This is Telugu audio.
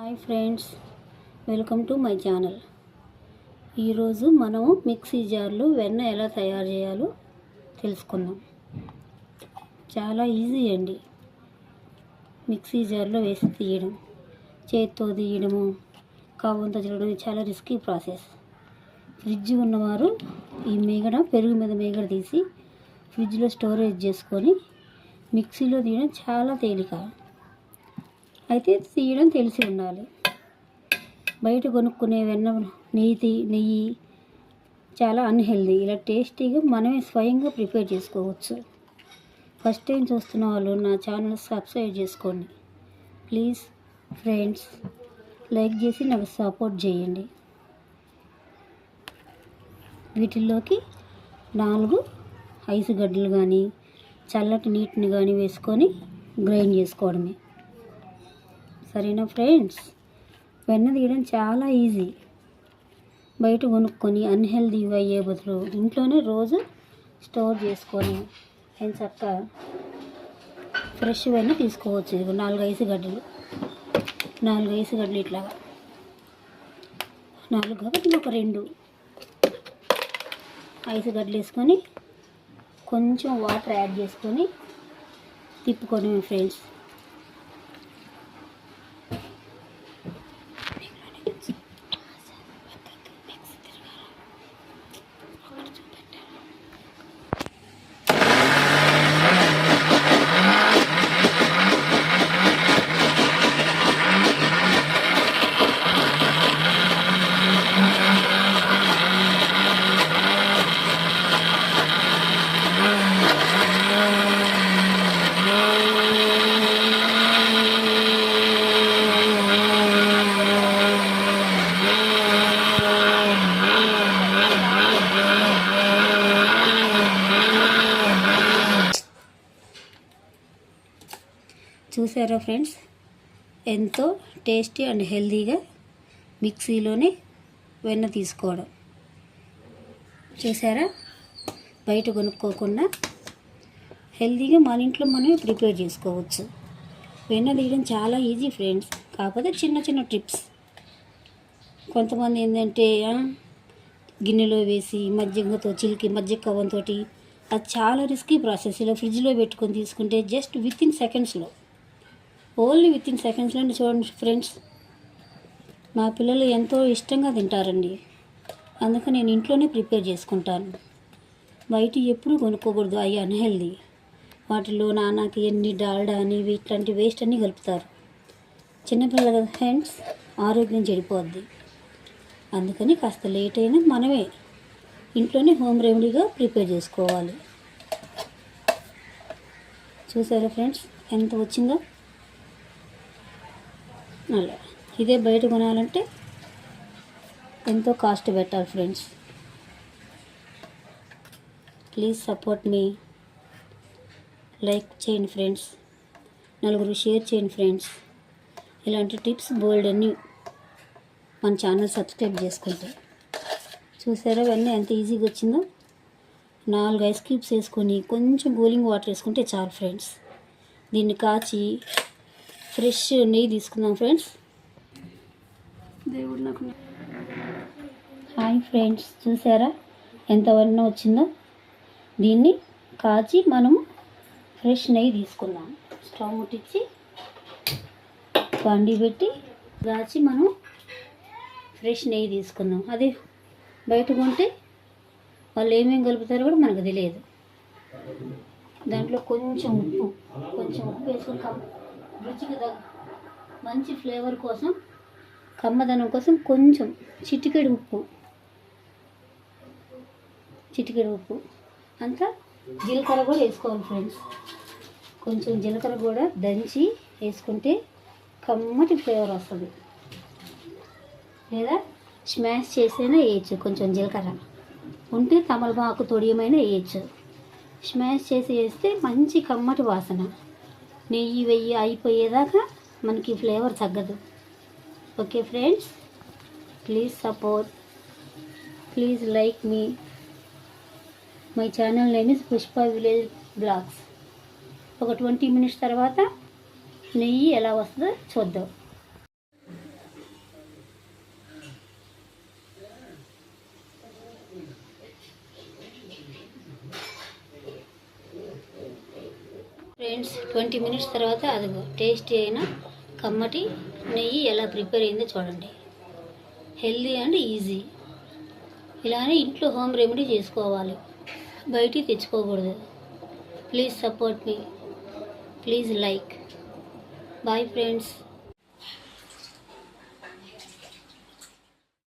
Hi friends, welcome to my channel. ఈరోజు మనం మిక్సీ జార్లో వెన్న ఎలా తయారు చేయాలో తెలుసుకుందాం. చాలా ఈజీ అండి. మిక్సీ జార్లో వేసి తీయడం, చేతితో తీయడము, కవ్వంతో చేయడం చాలా రిస్కీ ప్రాసెస్. ఫ్రిడ్జ్ ఉన్నవారు ఈ పెరుగు మీద మీగడ తీసి ఫ్రిడ్జ్లో స్టోరేజ్ చేసుకొని మిక్సీలో తీయడం చాలా తేలిక. అయితే తీయడం తెలిసి ఉండాలి. బయట కొనుక్కునే వెన్న నెయ్యి చాలా అన్హెల్దీ. ఇలా టేస్టీగా మనమే స్వయంగా ప్రిపేర్ చేసుకోవచ్చు. ఫస్ట్ టైం చూస్తున్న వాళ్ళు నా ఛానల్ సబ్స్క్రైబ్ చేసుకోండి ప్లీజ్. ఫ్రెండ్స్, లైక్ చేసి నాకు సపోర్ట్ చేయండి. వీటిల్లోకి 4 ఐస్ గడ్డలు కానీ చల్లటి నీటిని కానీ వేసుకొని గ్రైండ్ చేసుకోవడమే. సరేనా ఫ్రెండ్స్? వెన్న తీయడం చాలా ఈజీ. బయట కొనుక్కొని అన్హెల్దీ అయ్యే బదులు ఇంట్లోనే రోజు స్టోర్ చేసుకొని చక్కగా ఫ్రెష్ వెన్న తీసుకోవచ్చు. ఇది 4 ఐస్ గడ్డలు, 4 ఐస్ గడ్డలు ఇట్లాగా 4 కాబట్టి ఒక 2 ఐస్ గడ్డలు వేసుకొని కొంచెం వాటర్ యాడ్ చేసుకొని తిప్పుకోవడమే ఫ్రెండ్స్. చూసారా ఫ్రెండ్స్, ఎంతో టేస్టీ అండ్ హెల్తీగా మిక్సీలోనే వెన్న తీసుకోవడం. చూసారా, బయట కొనుక్కోకుండా హెల్తీగా మన ఇంట్లో మనమే ప్రిపేర్ చేసుకోవచ్చు. వెన్న తీయడం చాలా ఈజీ ఫ్రెండ్స్. కాకపోతే చిన్న చిన్న టిప్స్. కొంతమంది ఏంటంటే గిన్నెలో వేసి మజ్జిగతో మజ్జిగ కవ్వంతో, అది చాలా రిస్కీ ప్రాసెస్. ఇలా ఫ్రిడ్జ్లో పెట్టుకొని తీసుకుంటే జస్ట్ వితిన్ సెకండ్స్లో, ఓన్లీ వితిన్ సెకండ్స్లో చూడండి ఫ్రెండ్స్. మా పిల్లలు ఎంతో ఇష్టంగా తింటారండి. అందుకని నేను ఇంట్లోనే ప్రిపేర్ చేసుకుంటాను. బయట ఎప్పుడూ కొనుక్కోకూడదు, అవి అన్హెల్దీ. వాటిలో నాన్నకి ఎన్ని డాల్డా అని ఇట్లాంటి వేస్ట్ అన్నీ కలుపుతారు. చిన్నపిల్లలు కదా ఫ్రెండ్స్, ఆరోగ్యం చెడిపోద్ది. అందుకని కాస్త లేట్ అయినా మనమే ఇంట్లోనే హోమ్ రెమెడీగా ప్రిపేర్ చేసుకోవాలి. చూసారా ఫ్రెండ్స్ ఎంత వచ్చిందో? అలా ఇదే బయట కొనాలంటే ఎంతో కాస్ట్ పెట్టాలి friends. Please support me. Like చేయండి ఫ్రెండ్స్, నలుగురు షేర్ చేయండి ఫ్రెండ్స్. ఇలాంటి టిప్స్ బోల్డ్ అన్నీ మన ఛానల్ సబ్స్క్రైబ్ చేసుకుంటే. చూసారా వెన్న ఎంత ఈజీగా వచ్చిందో? 4 ఐస్ క్యూబ్స్ వేసుకొని కొంచెం కూలింగ్ వాటర్ వేసుకుంటే చాలు ఫ్రెండ్స్. దీన్ని కాచి ఫ్రెష్ నెయ్యి తీసుకుందాం ఫ్రెండ్స్. దేవుడు నాకు. హాయ్ ఫ్రెండ్స్, చూసారా ఎంత వెన్న వచ్చిందో? దీన్ని కాచి మనము ఫ్రెష్ నెయ్యి తీసుకుందాం. స్టవ్ ముట్టించి బండి పెట్టి కాచి మనం ఫ్రెష్ నెయ్యి తీసుకుందాం. అదే బయట కొంటే వాళ్ళు ఏమేమి కలుపుతారో కూడా మనకు తెలియదు. దాంట్లో కొంచెం ఉప్పు వేసుకొని రుచికి మంచి ఫ్లేవర్ కోసం, కమ్మదనం కోసం కొంచెం చిటికెడు ఉప్పు అంతా జీలకర్ర కూడా వేసుకోవాలి ఫ్రెండ్స్. కొంచెం జీలకర్ర కూడా దంచి వేసుకుంటే కమ్మటి ఫ్లేవర్ వస్తుంది. లేదా స్మాష్ చేసైనా వేయచ్చు. కొంచెం జీలకర్ర ఉంటే తమలపాకు తొడియమైనా వేయచ్చు. స్మాష్ చేసి వేస్తే మంచి కమ్మటి వాసన. నెయ్యి అయిపోయేదాకా మనకి ఫ్లేవర్ తగ్గదు. Okay friends, please support, please like me. My channel name is Pushpa village blogs. ఒక 20 minutes తర్వాత నెయ్యి ఎలా వస్తుందో చూద్దాం. ఫ్రెండ్స్, 20 మినిట్స్ తర్వాత అదిగో టేస్టీ అయిన కమ్మటి నెయ్యి ఎలా ప్రిపేర్ అయిందో చూడండి. Healthy and easy. ఇలానే ఇంట్లో హోమ్ రెమెడీ చేసుకోవాలి, బయటికి తెచ్చుకోకూడదు. ప్లీజ్ సపోర్ట్ మీ, ప్లీజ్ లైక్. Bye friends.